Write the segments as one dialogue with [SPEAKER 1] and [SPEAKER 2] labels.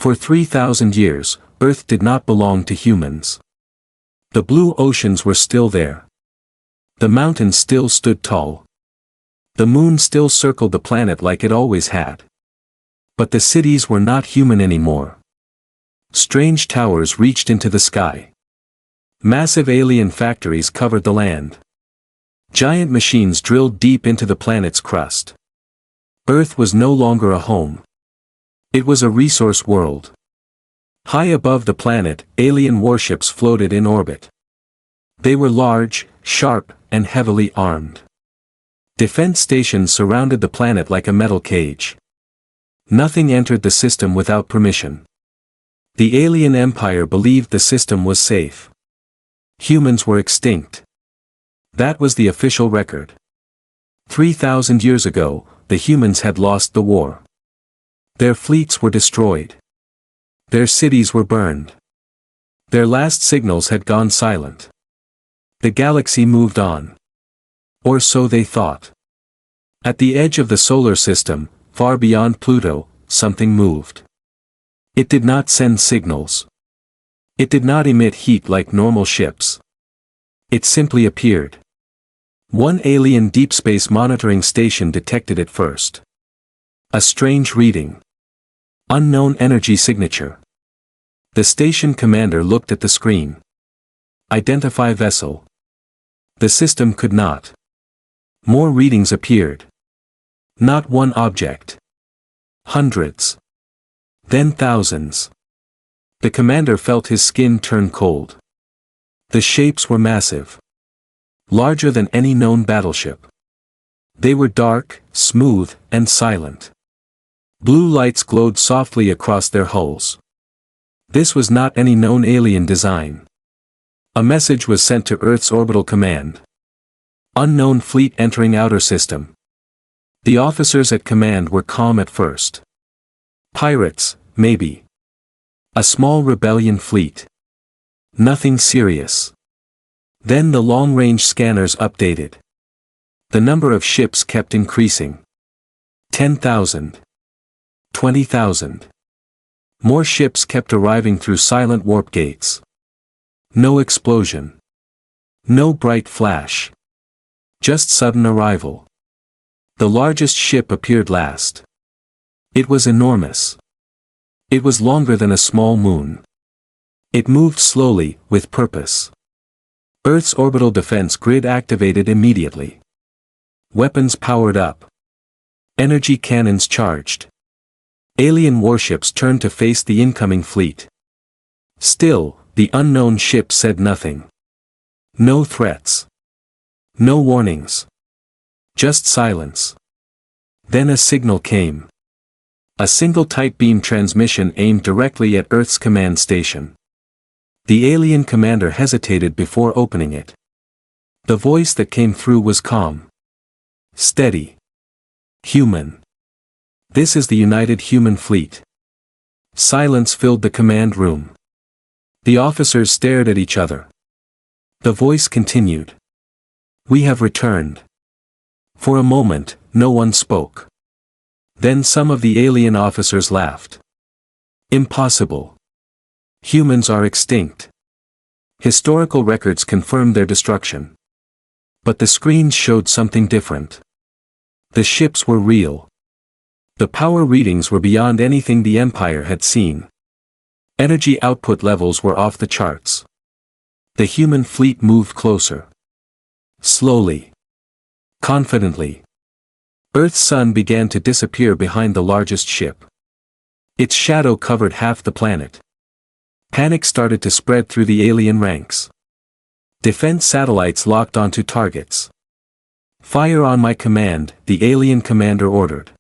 [SPEAKER 1] For 3,000 years, Earth did not belong to humans. The blue oceans were still there. The mountains still stood tall. The moon still circled the planet like it always had. But the cities were not human anymore. Strange towers reached into the sky. Massive alien factories covered the land. Giant machines drilled deep into the planet's crust. Earth was no longer a home. It was a resource world. High above the planet, alien warships floated in orbit. They were large, sharp, and heavily armed. Defense stations surrounded the planet like a metal cage. Nothing entered the system without permission. The alien empire believed the system was safe. Humans were extinct. That was the official record. 3,000 years ago, the humans had lost the war. Their fleets were destroyed. Their cities were burned. Their last signals had gone silent. The galaxy moved on. Or so they thought. At the edge of the solar system, far beyond Pluto, something moved. It did not send signals. It did not emit heat like normal ships. It simply appeared. One alien deep space monitoring station detected it first. A strange reading. Unknown energy signature. The station commander looked at the screen. Identify vessel. The system could not. More readings appeared. Not one object. Hundreds. Then thousands. The commander felt his skin turn cold. The shapes were massive. Larger than any known battleship. They were dark, smooth, and silent. Blue lights glowed softly across their hulls. This was not any known alien design. A message was sent to Earth's orbital command. Unknown fleet entering outer system. The officers at command were calm at first. Pirates, maybe. A small rebellion fleet. Nothing serious. Then the long-range scanners updated. The number of ships kept increasing. 10,000. 20,000. More ships kept arriving through silent warp gates. No explosion. No bright flash. Just sudden arrival. The largest ship appeared last. It was enormous. It was longer than a small moon. It moved slowly, with purpose. Earth's orbital defense grid activated immediately. Weapons powered up. Energy cannons charged. Alien warships turned to face the incoming fleet. Still, the unknown ship said nothing. No threats. No warnings. Just silence. Then a signal came. A single tight beam transmission aimed directly at Earth's command station. The alien commander hesitated before opening it. The voice that came through was calm. Steady. Human. This is the United Human Fleet. Silence filled the command room. The officers stared at each other. The voice continued. We have returned. For a moment, no one spoke. Then some of the alien officers laughed. Impossible. Humans are extinct. Historical records confirm their destruction. But the screens showed something different. The ships were real. The power readings were beyond anything the Empire had seen. Energy output levels were off the charts. The human fleet moved closer. Slowly. Confidently. Earth's sun began to disappear behind the largest ship. Its shadow covered half the planet. Panic started to spread through the alien ranks. Defense satellites locked onto targets. Fire on my command, the alien commander ordered.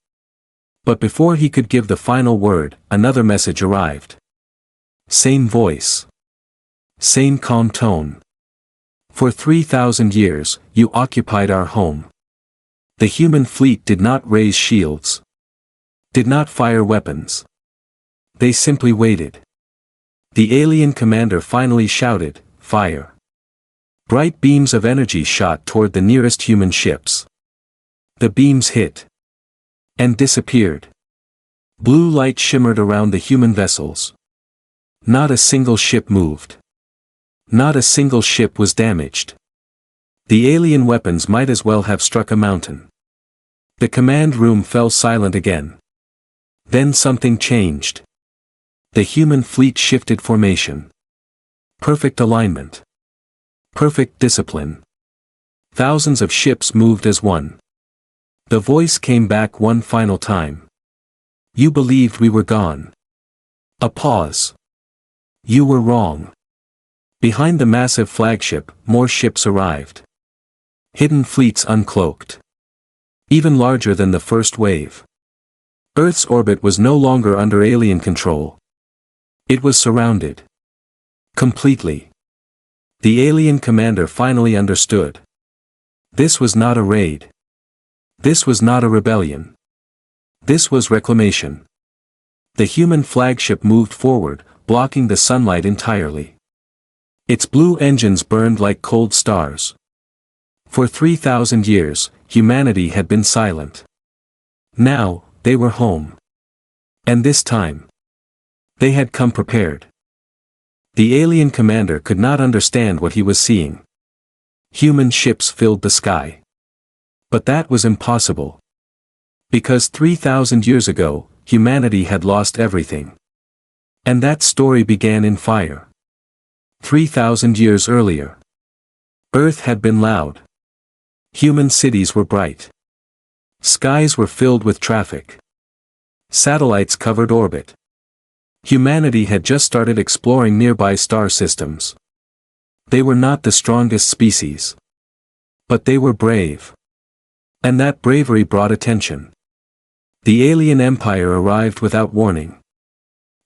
[SPEAKER 1] But before he could give the final word, another message arrived. Same voice. Same calm tone. For 3,000 years, you occupied our home. The human fleet did not raise shields. Did not fire weapons. They simply waited. The alien commander finally shouted, fire. Bright beams of energy shot toward the nearest human ships. The beams hit. And disappeared. Blue light shimmered around the human vessels. Not a single ship moved. Not a single ship was damaged. The alien weapons might as well have struck a mountain. The command room fell silent again. Then something changed. The human fleet shifted formation. Perfect alignment. Perfect discipline. Thousands of ships moved as one. The voice came back one final time. You believed we were gone. A pause. You were wrong. Behind the massive flagship, more ships arrived. Hidden fleets uncloaked. Even larger than the first wave. Earth's orbit was no longer under alien control. It was surrounded. Completely. The alien commander finally understood. This was not a raid. This was not a rebellion. This was reclamation. The human flagship moved forward, blocking the sunlight entirely. Its blue engines burned like cold stars. For 3,000 years, humanity had been silent. Now, they were home. And this time, they had come prepared. The alien commander could not understand what he was seeing. Human ships filled the sky. But that was impossible. Because 3,000 years ago, humanity had lost everything. And that story began in fire. 3,000 years earlier. Earth had been loud. Human cities were bright. Skies were filled with traffic. Satellites covered orbit. Humanity had just started exploring nearby star systems. They were not the strongest species. But they were brave. And that bravery brought attention. The alien empire arrived without warning.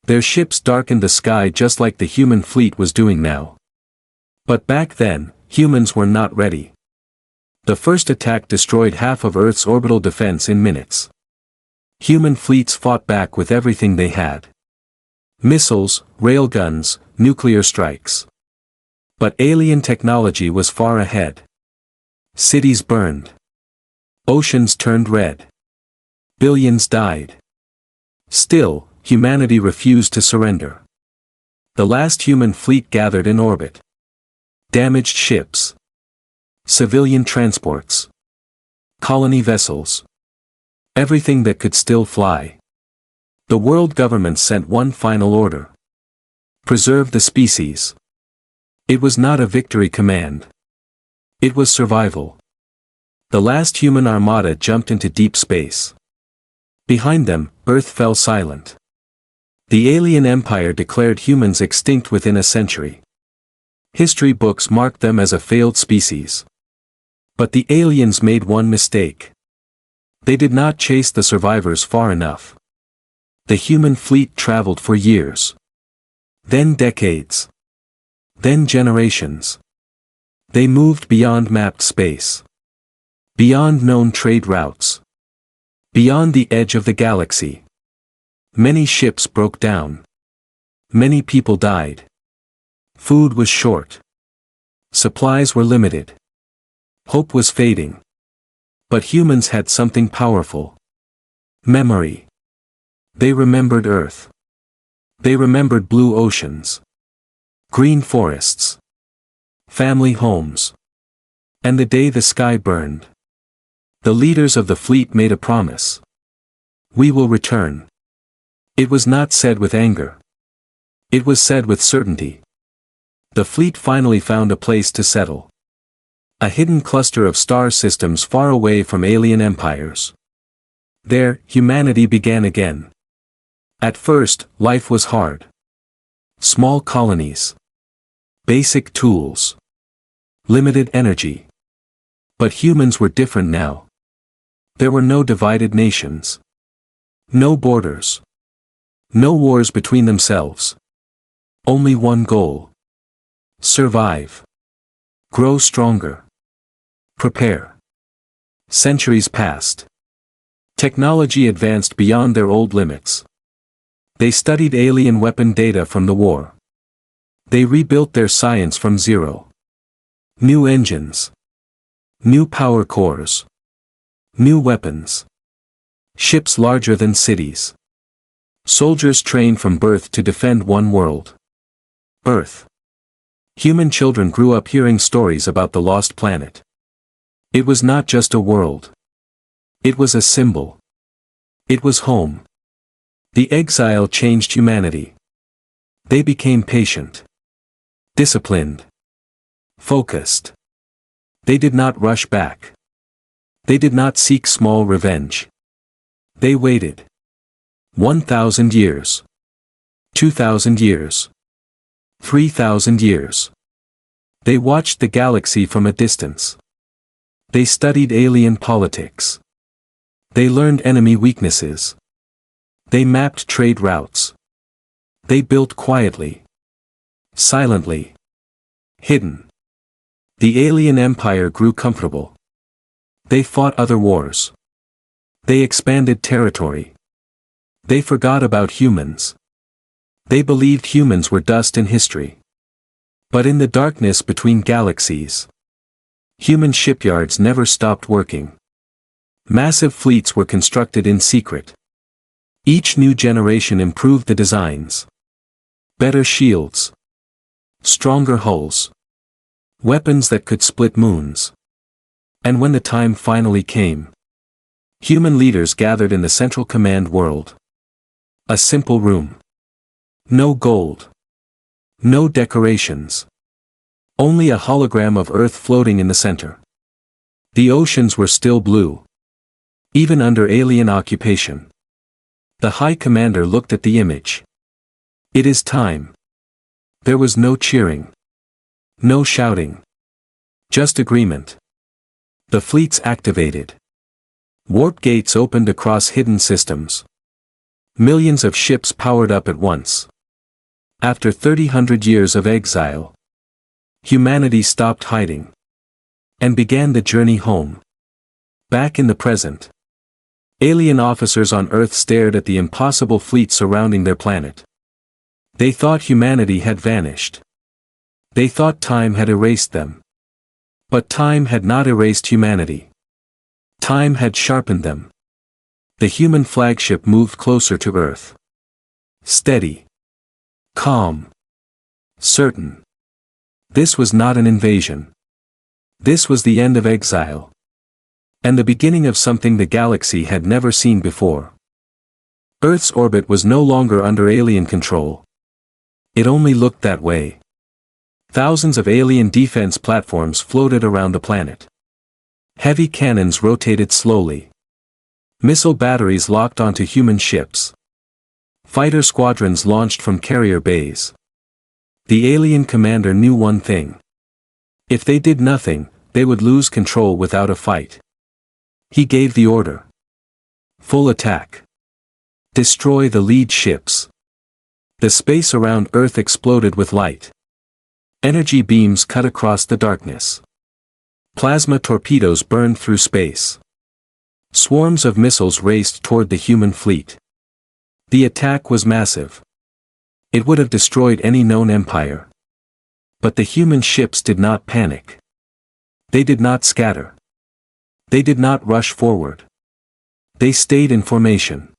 [SPEAKER 1] Their ships darkened the sky just like the human fleet was doing now. But back then, humans were not ready. The first attack destroyed half of Earth's orbital defense in minutes. Human fleets fought back with everything they had. Missiles, railguns, nuclear strikes. But alien technology was far ahead. Cities burned. Oceans turned red. Billions died. Still, humanity refused to surrender. The last human fleet gathered in orbit. Damaged ships. Civilian transports. Colony vessels. Everything that could still fly. The world government sent one final order. Preserve the species. It was not a victory command. It was survival. The last human armada jumped into deep space. Behind them, Earth fell silent. The alien empire declared humans extinct within a century. History books marked them as a failed species. But the aliens made one mistake. They did not chase the survivors far enough. The human fleet traveled for years. Then decades. Then generations. They moved beyond mapped space. Beyond known trade routes. Beyond the edge of the galaxy. Many ships broke down. Many people died. Food was short. Supplies were limited. Hope was fading. But humans had something powerful. Memory. They remembered Earth. They remembered blue oceans. Green forests. Family homes. And the day the sky burned. The leaders of the fleet made a promise. We will return. It was not said with anger. It was said with certainty. The fleet finally found a place to settle. A hidden cluster of star systems far away from alien empires. There, humanity began again. At first, life was hard. Small colonies. Basic tools. Limited energy. But humans were different now. There were no divided nations. No borders. No wars between themselves. Only one goal. Survive. Grow stronger. Prepare. Centuries passed. Technology advanced beyond their old limits. They studied alien weapon data from the war. They rebuilt their science from zero. New engines. New power cores. New weapons. Ships larger than cities. Soldiers trained from birth to defend one world. Earth. Human children grew up hearing stories about the lost planet. It was not just a world. It was a symbol. It was home. The exile changed humanity. They became patient, disciplined, focused. They did not rush back. They did not seek small revenge. They waited. 1,000 years. 2,000 years. 3,000 years. They watched the galaxy from a distance. They studied alien politics. They learned enemy weaknesses. They mapped trade routes. They built quietly. Silently. Hidden. The alien empire grew comfortable. They fought other wars. They expanded territory. They forgot about humans. They believed humans were dust in history. But in the darkness between galaxies, human shipyards never stopped working. Massive fleets were constructed in secret. Each new generation improved the designs. Better shields. Stronger hulls. Weapons that could split moons. And when the time finally came, human leaders gathered in the Central Command world. A simple room. No gold. No decorations. Only a hologram of Earth floating in the center. The oceans were still blue. Even under alien occupation. The High Commander looked at the image. It is time. There was no cheering. No shouting. Just agreement. The fleets activated. Warp gates opened across hidden systems. Millions of ships powered up at once. After 3,000 years of exile, humanity stopped hiding and began the journey home. Back in the present, alien officers on Earth stared at the impossible fleet surrounding their planet. They thought humanity had vanished. They thought time had erased them. But time had not erased humanity. Time had sharpened them. The human flagship moved closer to Earth. Steady. Calm. Certain. This was not an invasion. This was the end of exile. And the beginning of something the galaxy had never seen before. Earth's orbit was no longer under alien control. It only looked that way. Thousands of alien defense platforms floated around the planet. Heavy cannons rotated slowly. Missile batteries locked onto human ships. Fighter squadrons launched from carrier bays. The alien commander knew one thing. If they did nothing, they would lose control without a fight. He gave the order. Full attack. Destroy the lead ships. The space around Earth exploded with light. Energy beams cut across the darkness. Plasma torpedoes burned through space. Swarms of missiles raced toward the human fleet. The attack was massive. It would have destroyed any known empire. But the human ships did not panic. They did not scatter. They did not rush forward. They stayed in formation.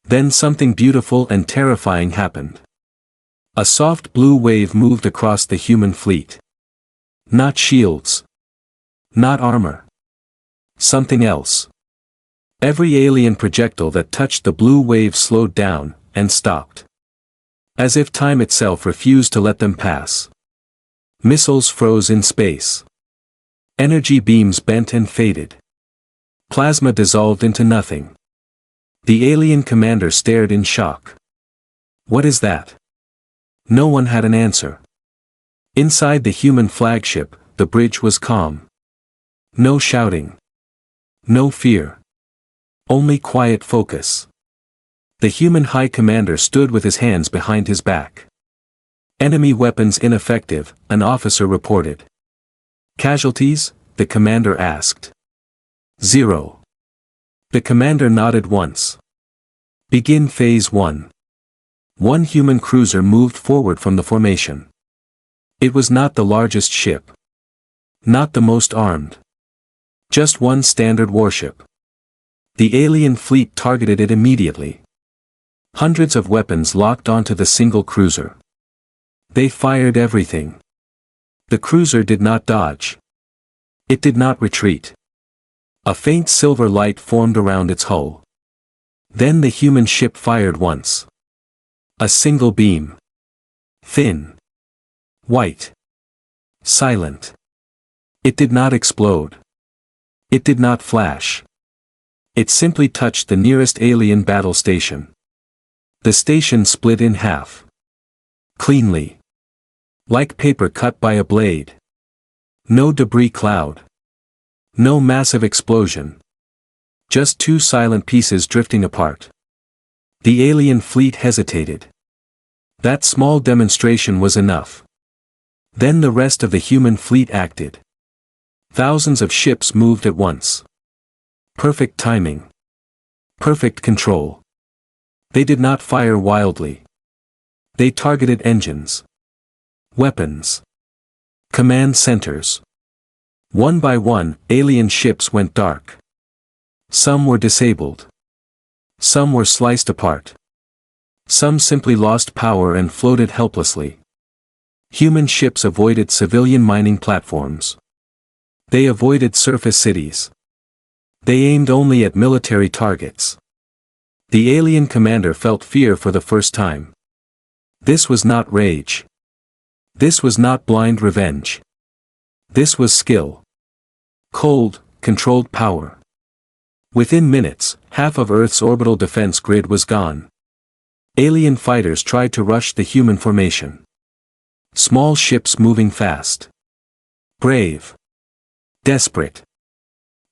[SPEAKER 1] Then something beautiful and terrifying happened. A soft blue wave moved across the human fleet. Not shields. Not armor. Something else. Every alien projectile that touched the blue wave slowed down, and stopped. As if time itself refused to let them pass. Missiles froze in space. Energy beams bent and faded. Plasma dissolved into nothing. The alien commander stared in shock. What is that? No one had an answer. Inside the human flagship, the bridge was calm. No shouting. No fear. Only quiet focus. The human high commander stood with his hands behind his back. Enemy weapons ineffective, an officer reported. Casualties? The commander asked. 0. The commander nodded once. Begin Phase 1. One human cruiser moved forward from the formation. It was not the largest ship. Not the most armed. Just one standard warship. The alien fleet targeted it immediately. Hundreds of weapons locked onto the single cruiser. They fired everything. The cruiser did not dodge. It did not retreat. A faint silver light formed around its hull. Then the human ship fired once. A single beam. Thin. White. Silent. It did not explode. It did not flash. It simply touched the nearest alien battle station. The station split in half. Cleanly. Like paper cut by a blade. No debris cloud. No massive explosion. Just two silent pieces drifting apart. The alien fleet hesitated. That small demonstration was enough. Then the rest of the human fleet acted. Thousands of ships moved at once. Perfect timing. Perfect control. They did not fire wildly. They targeted engines. Weapons. Command centers. One by one, alien ships went dark. Some were disabled. Some were sliced apart. Some simply lost power and floated helplessly. Human ships avoided civilian mining platforms. They avoided surface cities. They aimed only at military targets. The alien commander felt fear for the first time. This was not rage. This was not blind revenge. This was skill. Cold, controlled power. Within minutes, half of Earth's orbital defense grid was gone. Alien fighters tried to rush the human formation. Small ships moving fast. Brave. Desperate.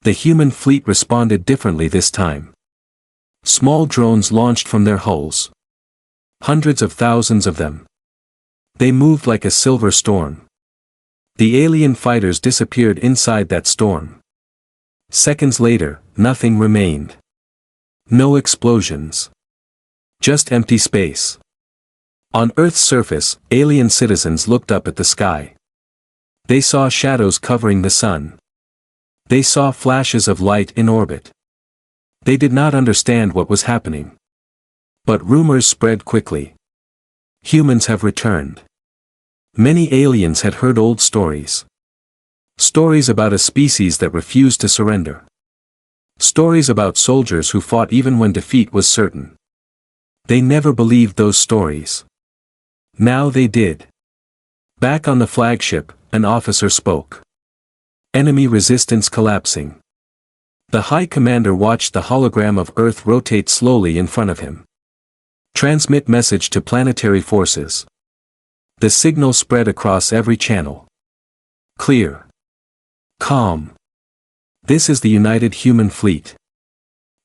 [SPEAKER 1] The human fleet responded differently this time. Small drones launched from their hulls. Hundreds of thousands of them. They moved like a silver storm. The alien fighters disappeared inside that storm. Seconds later, nothing remained. No explosions. Just empty space. On Earth's surface, alien citizens looked up at the sky. They saw shadows covering the sun. They saw flashes of light in orbit. They did not understand what was happening. But rumors spread quickly. Humans have returned. Many aliens had heard old stories. Stories about a species that refused to surrender. Stories about soldiers who fought even when defeat was certain. They never believed those stories. Now they did. Back on the flagship, an officer spoke. Enemy resistance collapsing. The High Commander watched the hologram of Earth rotate slowly in front of him. Transmit message to planetary forces. The signal spread across every channel. Clear. Calm. This is the United Human Fleet.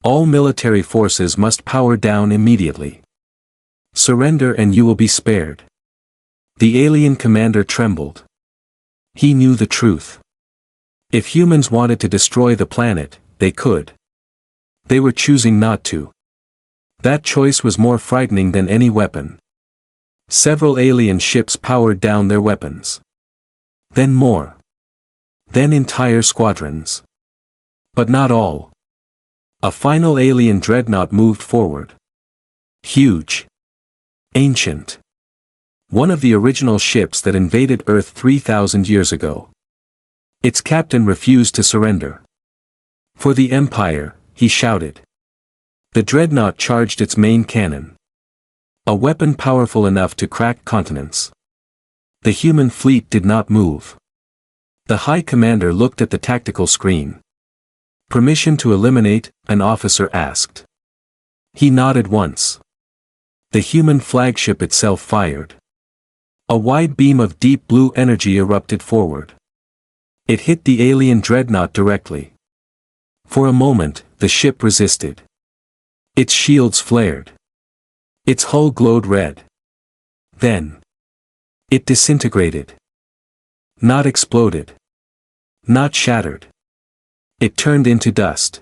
[SPEAKER 1] All military forces must power down immediately. Surrender and you will be spared. The alien commander trembled. He knew the truth. If humans wanted to destroy the planet, they could. They were choosing not to. That choice was more frightening than any weapon. Several alien ships powered down their weapons. Then more. Then entire squadrons. But not all. A final alien dreadnought moved forward. Huge. Ancient. One of the original ships that invaded Earth 3,000 years ago. Its captain refused to surrender. For the Empire, he shouted. The dreadnought charged its main cannon. A weapon powerful enough to crack continents. The human fleet did not move. The High Commander looked at the tactical screen. Permission to eliminate, an officer asked. He nodded once. The human flagship itself fired. A wide beam of deep blue energy erupted forward. It hit the alien dreadnought directly. For a moment, the ship resisted. Its shields flared. Its hull glowed red. Then. It disintegrated. Not exploded. Not shattered. It turned into dust.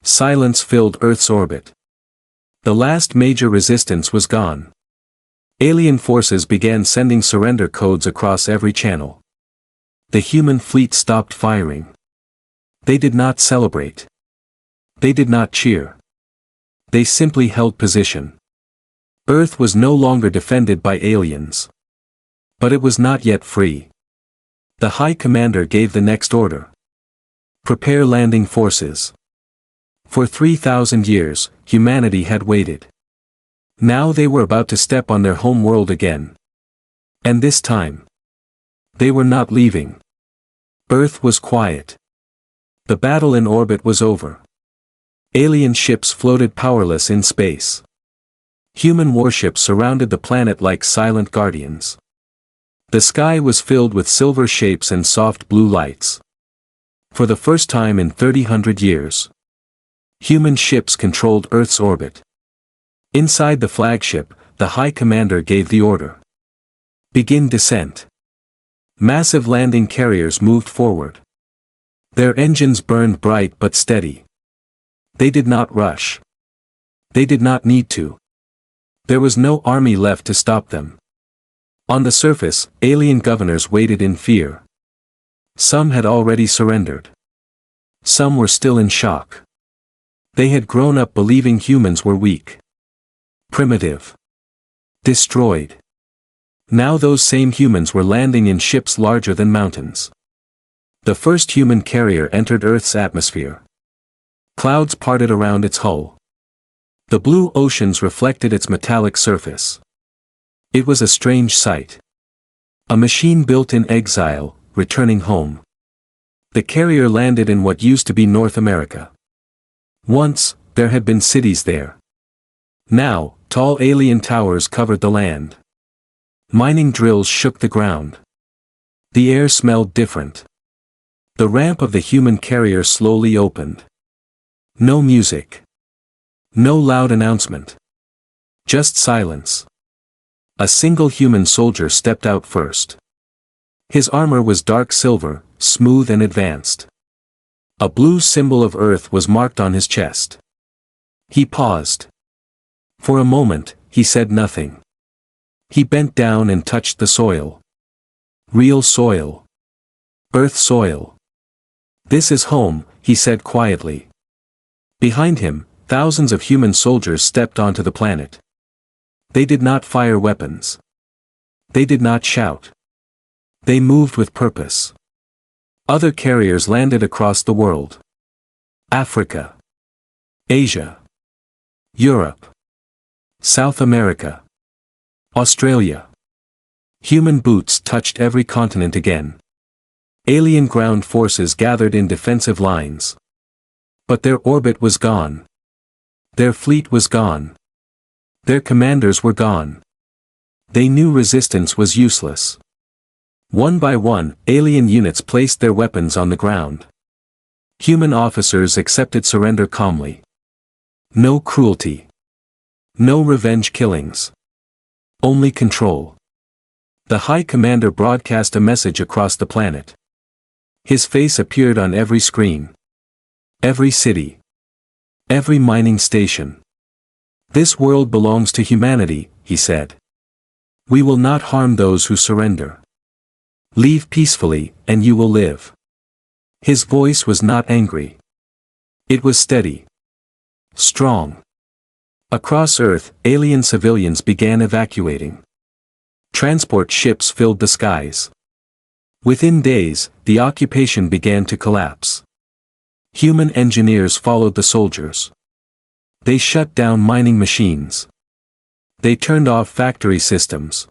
[SPEAKER 1] Silence filled Earth's orbit. The last major resistance was gone. Alien forces began sending surrender codes across every channel. The human fleet stopped firing. They did not celebrate. They did not cheer. They simply held position. Earth was no longer defended by aliens. But it was not yet free. The High Commander gave the next order. Prepare landing forces. For 3,000 years, humanity had waited. Now they were about to step on their home world again. And this time, they were not leaving. Earth was quiet. The battle in orbit was over. Alien ships floated powerless in space. Human warships surrounded the planet like silent guardians. The sky was filled with silver shapes and soft blue lights. For the first time in 3,000 years, human ships controlled Earth's orbit. Inside the flagship, the High Commander gave the order. Begin descent. Massive landing carriers moved forward. Their engines burned bright but steady. They did not rush. They did not need to. There was no army left to stop them. On the surface, alien governors waited in fear. Some had already surrendered. Some were still in shock. They had grown up believing humans were weak, primitive, destroyed. Now those same humans were landing in ships larger than mountains. The first human carrier entered Earth's atmosphere. Clouds parted around its hull. The blue oceans reflected its metallic surface. It was a strange sight. A machine built in exile, returning home. The carrier landed in what used to be North America. Once, there had been cities there. Now, tall alien towers covered the land. Mining drills shook the ground. The air smelled different. The ramp of the human carrier slowly opened. No music. No loud announcement. Just silence. A single human soldier stepped out first. His armor was dark silver, smooth and advanced. A blue symbol of Earth was marked on his chest. He paused. For a moment, he said nothing. He bent down and touched the soil. Real soil. Earth soil. This is home, he said quietly. Behind him, thousands of human soldiers stepped onto the planet. They did not fire weapons. They did not shout. They moved with purpose. Other carriers landed across the world. Africa. Asia. Europe. South America. Australia. Human boots touched every continent again. Alien ground forces gathered in defensive lines. But their orbit was gone. Their fleet was gone. Their commanders were gone. They knew resistance was useless. One by one, alien units placed their weapons on the ground. Human officers accepted surrender calmly. No cruelty. No revenge killings. Only control. The High Commander broadcast a message across the planet. His face appeared on every screen. Every city. Every mining station. This world belongs to humanity, he said. We will not harm those who surrender. Leave peacefully, and you will live. His voice was not angry. It was steady. Strong. Across Earth, alien civilians began evacuating. Transport ships filled the skies. Within days, the occupation began to collapse. Human engineers followed the soldiers. They shut down mining machines. They turned off factory systems.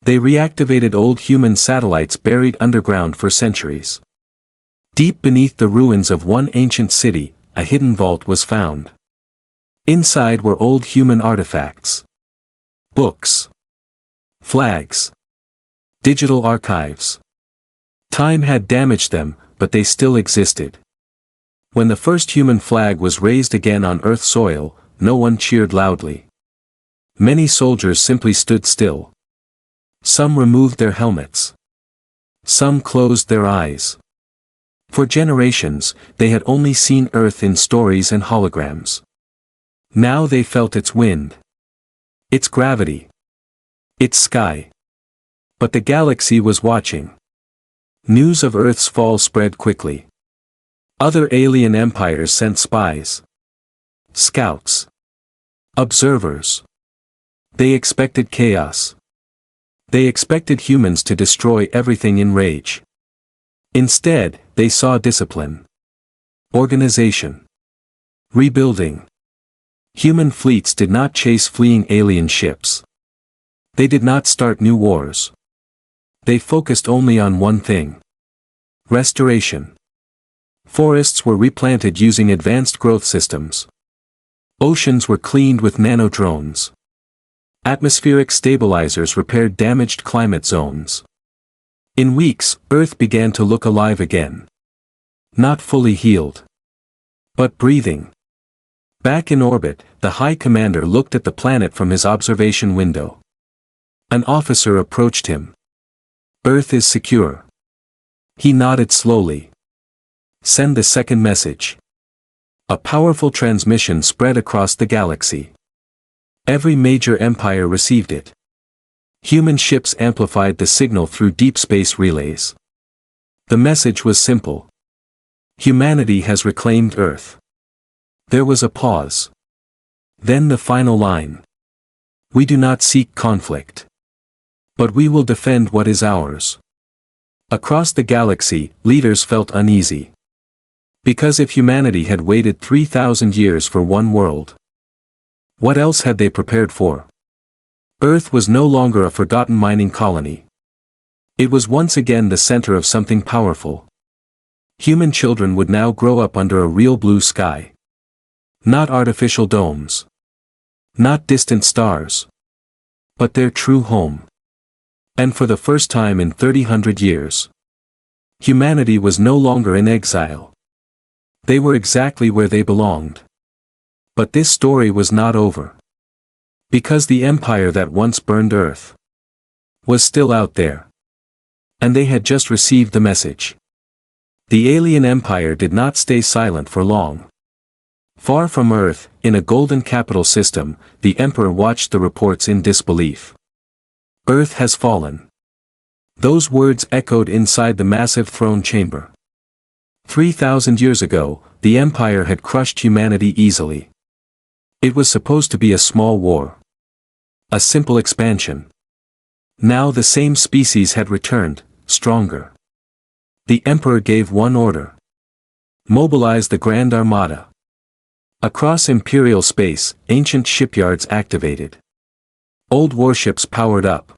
[SPEAKER 1] They reactivated old human satellites buried underground for centuries. Deep beneath the ruins of one ancient city, a hidden vault was found. Inside were old human artifacts. Books. Flags. Digital archives. Time had damaged them, but they still existed. When the first human flag was raised again on Earth soil, no one cheered loudly. Many soldiers simply stood still. Some removed their helmets. Some closed their eyes. For generations, they had only seen Earth in stories and holograms. Now they felt its wind. Its gravity. Its sky. But the galaxy was watching. News of Earth's fall spread quickly. Other alien empires sent spies. Scouts. Observers. They expected chaos. They expected humans to destroy everything in rage. Instead, they saw discipline, organization, rebuilding. Human fleets did not chase fleeing alien ships. They did not start new wars. They focused only on one thing: restoration. Forests were replanted using advanced growth systems. Oceans were cleaned with nanodrones. Atmospheric stabilizers repaired damaged climate zones. In weeks, Earth began to look alive again. Not fully healed, but breathing. Back in orbit, the High Commander looked at the planet from his observation window. An officer approached him. "Earth is secure." He nodded slowly. "Send the second message." A powerful transmission spread across the galaxy. Every major empire received it. Human ships amplified the signal through deep space relays. The message was simple: humanity has reclaimed Earth. There was a pause. Then the final line: "We do not seek conflict, but we will defend what is ours." Across the galaxy, leaders felt uneasy. Because if humanity had waited 3,000 years for one world, what else had they prepared for? Earth was no longer a forgotten mining colony. It was once again the center of something powerful. Human children would now grow up under a real blue sky. Not artificial domes. Not distant stars. But their true home. And for the first time in 3,000 years, humanity was no longer in exile. They were exactly where they belonged. But this story was not over. Because the empire that once burned Earth was still out there. And they had just received the message. The alien empire did not stay silent for long. Far from Earth, in a golden capital system, the emperor watched the reports in disbelief. "Earth has fallen." Those words echoed inside the massive throne chamber. 3,000 years ago, the empire had crushed humanity easily. It was supposed to be a small war. A simple expansion. Now the same species had returned, stronger. The emperor gave one order: mobilize the Grand Armada. Across imperial space, ancient shipyards activated. Old warships powered up.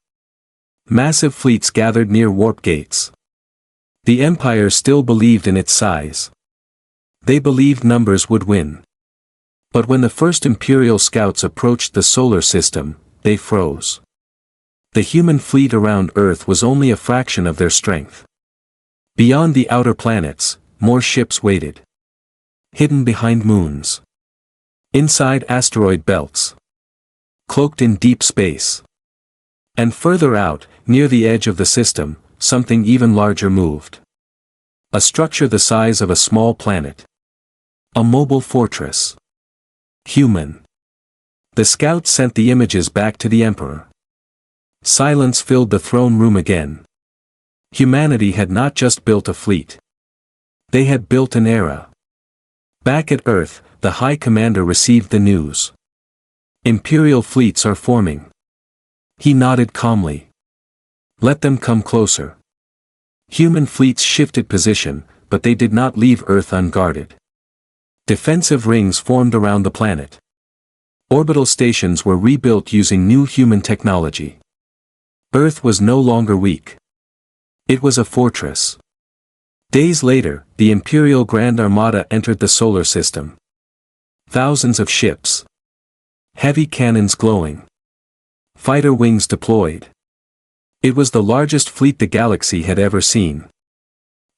[SPEAKER 1] Massive fleets gathered near warp gates. The empire still believed in its size. They believed numbers would win. But when the first imperial scouts approached the solar system, they froze. The human fleet around Earth was only a fraction of their strength. Beyond the outer planets, more ships waited. Hidden behind moons. Inside asteroid belts. Cloaked in deep space. And further out, near the edge of the system, something even larger moved. A structure the size of a small planet. A mobile fortress. Human. The scouts sent the images back to the emperor. Silence filled the throne room again. Humanity had not just built a fleet. They had built an era. Back at Earth, the High Commander received the news. Imperial fleets are forming. He nodded calmly. Let them come closer. Human fleets shifted position, but they did not leave Earth unguarded. Defensive rings formed around the planet. Orbital stations were rebuilt using new human technology. Earth was no longer weak. It was a fortress. Days later, the Imperial Grand Armada entered the solar system. Thousands of ships. Heavy cannons glowing. Fighter wings deployed. It was the largest fleet the galaxy had ever seen.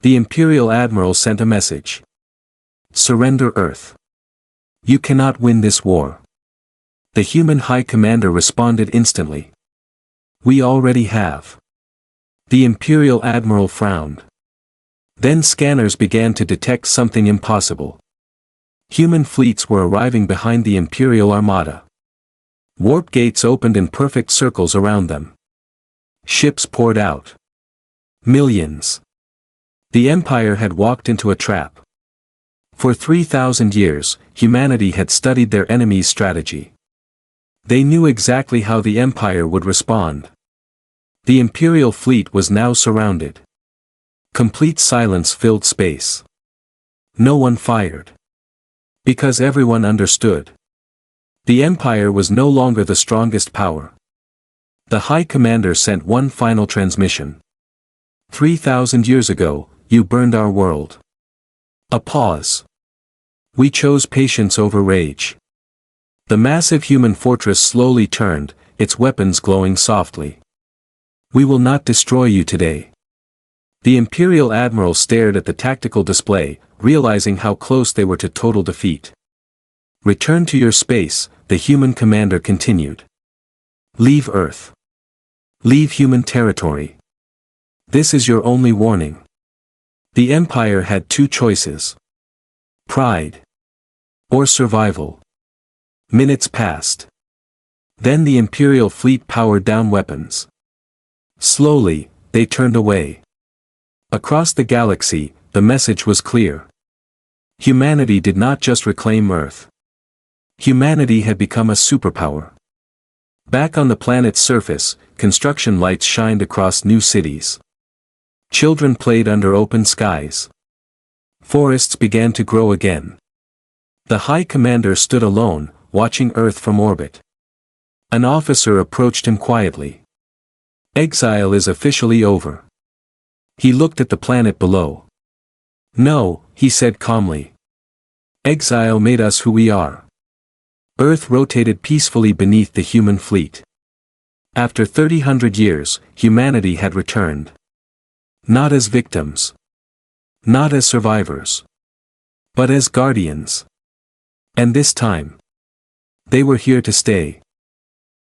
[SPEAKER 1] The Imperial Admiral sent a message. Surrender Earth. You cannot win this war. The human High Commander responded instantly. We already have. The Imperial Admiral frowned. Then scanners began to detect something impossible. Human fleets were arriving behind the Imperial Armada. Warp gates opened in perfect circles around them. Ships poured out. Millions. The Empire had walked into a trap. For 3,000 years, humanity had studied their enemy's strategy. They knew exactly how the Empire would respond. The Imperial fleet was now surrounded. Complete silence filled space. No one fired. Because everyone understood. The Empire was no longer the strongest power. The High Commander sent one final transmission. 3,000 years ago, you burned our world. A pause. We chose patience over rage. The massive human fortress slowly turned, its weapons glowing softly. We will not destroy you today. The Imperial Admiral stared at the tactical display, realizing how close they were to total defeat. Return to your space, the human commander continued. Leave Earth. Leave human territory. This is your only warning. The Empire had two choices. Pride. Or survival. Minutes passed. Then the Imperial fleet powered down weapons. Slowly, they turned away. Across the galaxy, the message was clear. Humanity did not just reclaim Earth. Humanity had become a superpower. Back on the planet's surface, construction lights shined across new cities. Children played under open skies. Forests began to grow again. The High Commander stood alone, watching Earth from orbit. An officer approached him quietly. Exile is officially over. He looked at the planet below. No, he said calmly. Exile made us who we are. Earth rotated peacefully beneath the human fleet. After 3,000 years, humanity had returned. Not as victims. Not as survivors. But as guardians. And this time. They were here to stay.